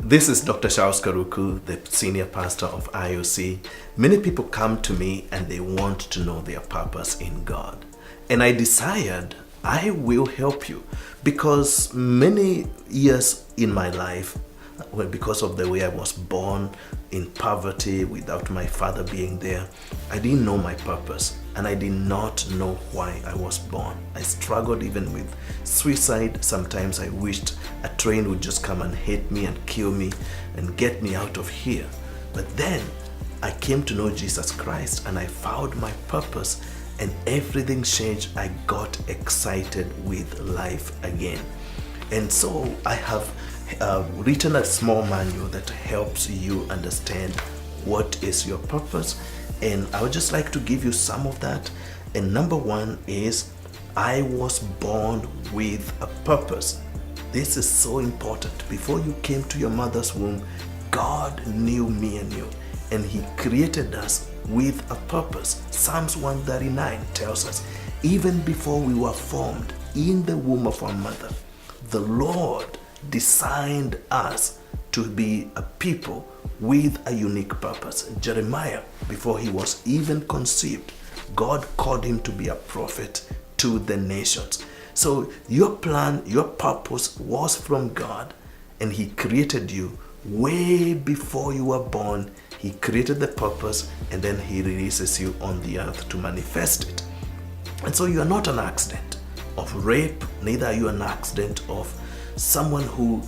This is Dr. Charles Karuku, the senior pastor of IOC. Many people come to me and they want to know their purpose in God. And I decided I will help you because many years in my life, because of the way I was born in poverty without my father being there, I didn't know my purpose and I did not know why I was born. I struggled even with suicide. Sometimes I wished a train would just come and hit me and kill me and get me out of here. But then I came to know Jesus Christ and I found my purpose and everything changed. I got excited with life again. And so I have written a small manual that helps you understand what is your purpose, and I would just like to give you some of that. And number one is, I was born with a purpose. This is so important. Before you came to your mother's womb, God knew me and you, and He created us with a purpose. Psalms 139 tells us, even before we were formed in the womb of our mother, the Lord designed us to be a people with a unique purpose. Jeremiah, before he was even conceived, God called him to be a prophet to the nations. So your plan, your purpose was from God, and He created you way before you were born. He created the purpose, and then He releases you on the earth to manifest it. And so you are not an accident of rape, neither are you an accident of someone who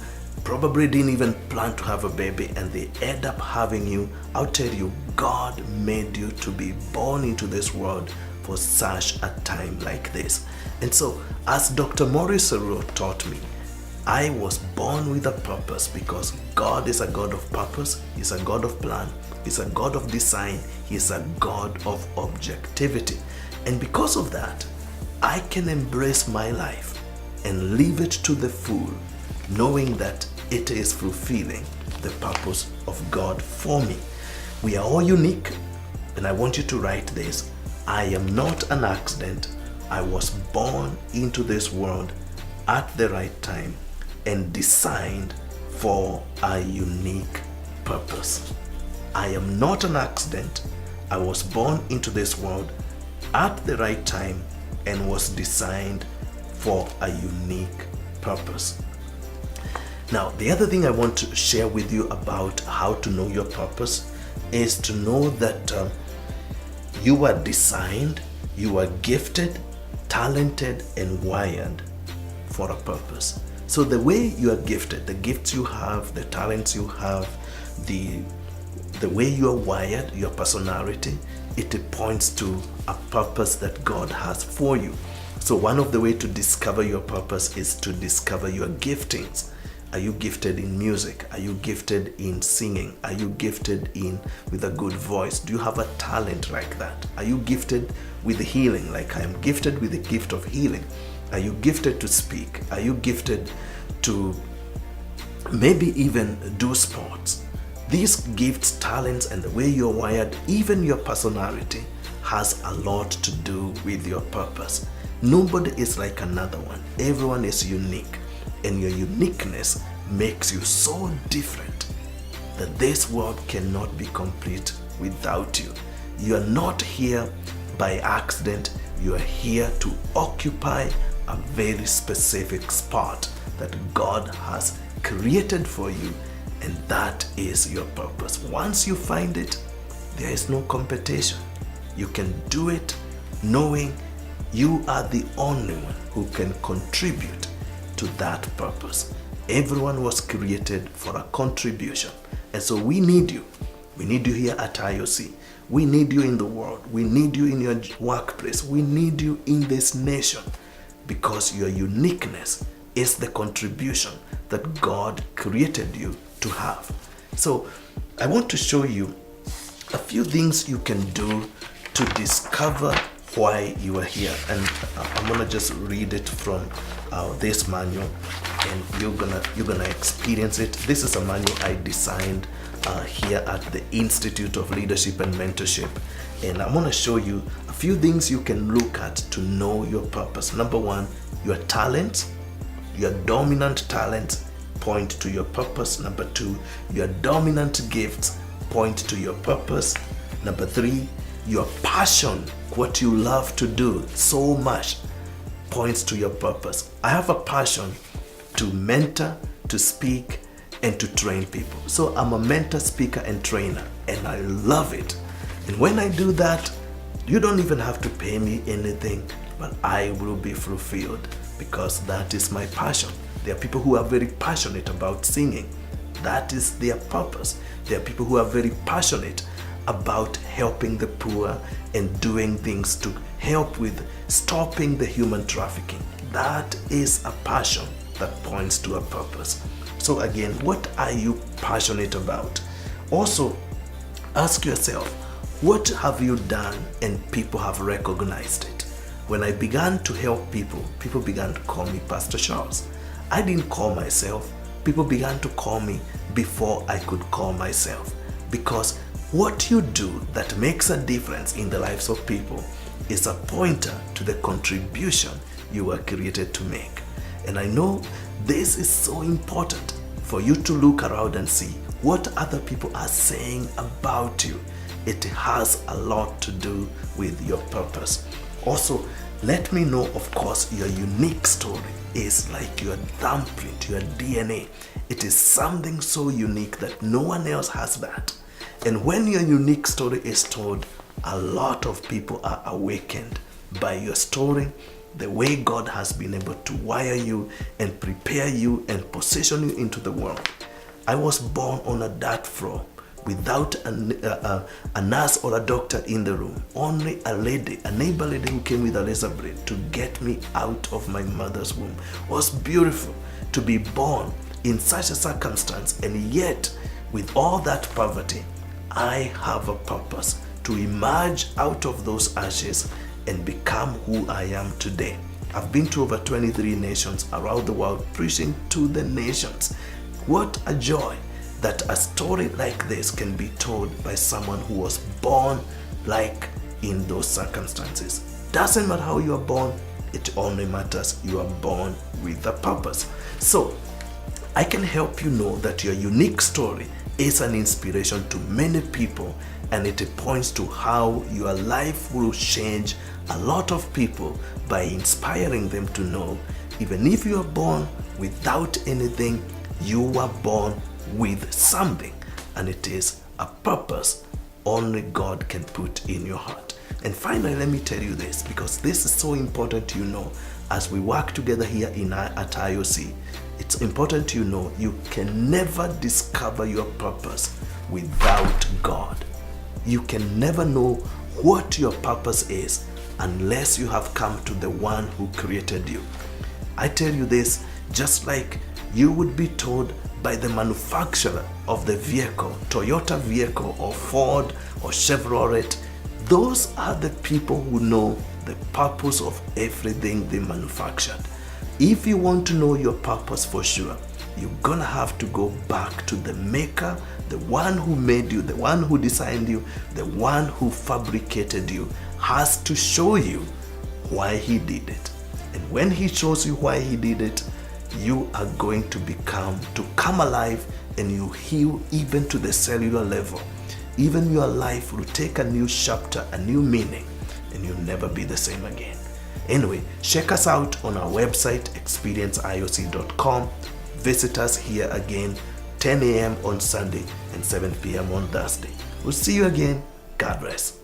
probably didn't even plan to have a baby and they end up having you. I'll tell you, God made you to be born into this world for such a time like this. And so, as Dr. Maurice Cerullo taught me, I was born with a purpose because God is a God of purpose, He's a God of plan, He's a God of design, He's a God of objectivity. And because of that, I can embrace my life and live it to the full, knowing that it is fulfilling the purpose of God for me. We are all unique, and I want you to write this. I am not an accident. I was born into this world at the right time and designed for a unique purpose. I am not an accident. I was born into this world at the right time and was designed for a unique purpose. Now, the other thing I want to share with you about how to know your purpose is to know that you are designed, you are gifted, talented, and wired for a purpose. So the way you are gifted, the gifts you have, the talents you have, the way you are wired, your personality, it points to a purpose that God has for you. So one of the ways to discover your purpose is to discover your giftings. Are you gifted in music? Are you gifted in singing? Are you gifted with a good voice? Do you have a talent like that? Are you gifted with healing? Like I am gifted with the gift of healing. Are you gifted to speak? Are you gifted to maybe even do sports? These gifts, talents, and the way you're wired, even your personality, has a lot to do with your purpose. Nobody is like another one. Everyone is unique, and your uniqueness makes you so different that this world cannot be complete without you. You are not here by accident. You are here to occupy a very specific spot that God has created for you, and that is your purpose. Once you find it, there is no competition. You can do it knowing you are the only one who can contribute to that purpose. Everyone was created for a contribution. And so we need you. We need you here at IOC. We need you in the world. We need you in your workplace. We need you in this nation because your uniqueness is the contribution that God created you to have. So I want to show you a few things you can do to discover why you are here, and I'm gonna just read it from this manual, and you're gonna experience it. This is a manual I designed here at the Institute of Leadership and Mentorship, and I'm gonna show you a few things you can look at to know your purpose. Number one, your talents, your dominant talents, point to your purpose. Number 2, your dominant gifts point to your purpose. Number 3, your passion, what you love to do so much, points to your purpose. I have a passion to mentor, to speak, and to train people. So I'm a mentor, speaker, and trainer, and I love it. And when I do that, you don't even have to pay me anything, but I will be fulfilled because that is my passion. There are people who are very passionate about singing. That is their purpose. There are people who are very passionate about helping the poor and doing things to help with stopping the human trafficking. That is a passion that points to a purpose. So again, what are you passionate about? Also, ask yourself, what have you done and people have recognized it? When I began to help people, people began to call me Pastor Charles. I didn't call myself. People began to call me before I could call myself. Because what you do that makes a difference in the lives of people is a pointer to the contribution you were created to make. And I know this is so important for you to look around and see what other people are saying about you. It has a lot to do with your purpose. Also, let me know, of course, your unique story is like your thumbprint, your DNA. It is something so unique that no one else has that. And when your unique story is told, a lot of people are awakened by your story, the way God has been able to wire you and prepare you and position you into the world. I was born on a dirt floor without a nurse or a doctor in the room. Only a lady, a neighbor lady who came with a razor blade to get me out of my mother's womb. It was beautiful to be born in such a circumstance, and yet with all that poverty, I have a purpose to emerge out of those ashes and become who I am today. I've been to over 23 nations around the world preaching to the nations. What a joy that a story like this can be told by someone who was born like in those circumstances. Doesn't matter how you are born, it only matters you are born with a purpose. So I can help you know that your unique story is an inspiration to many people, and it points to how your life will change a lot of people by inspiring them to know, even if you are born without anything, you were born with something, and it is a purpose only God can put in your heart. And finally, let me tell you this, because this is so important to you know as we work together here at IOC. It's important to you know you can never discover your purpose without God. You can never know what your purpose is unless you have come to the one who created you. I tell you this, just like you would be told by the manufacturer of the vehicle, Toyota vehicle or Ford or Chevrolet. Those are the people who know the purpose of everything they manufactured. If you want to know your purpose for sure, you're gonna have to go back to the maker, the one who made you, the one who designed you, the one who fabricated you, has to show you why he did it. And when he shows you why he did it, you are going to come alive, and you heal even to the cellular level. Even your life will take a new chapter, a new meaning, and you'll never be the same again. Anyway, check us out on our website, experienceioc.com. Visit us here again, 10 a.m. on Sunday and 7 p.m. on Thursday. We'll see you again. God bless.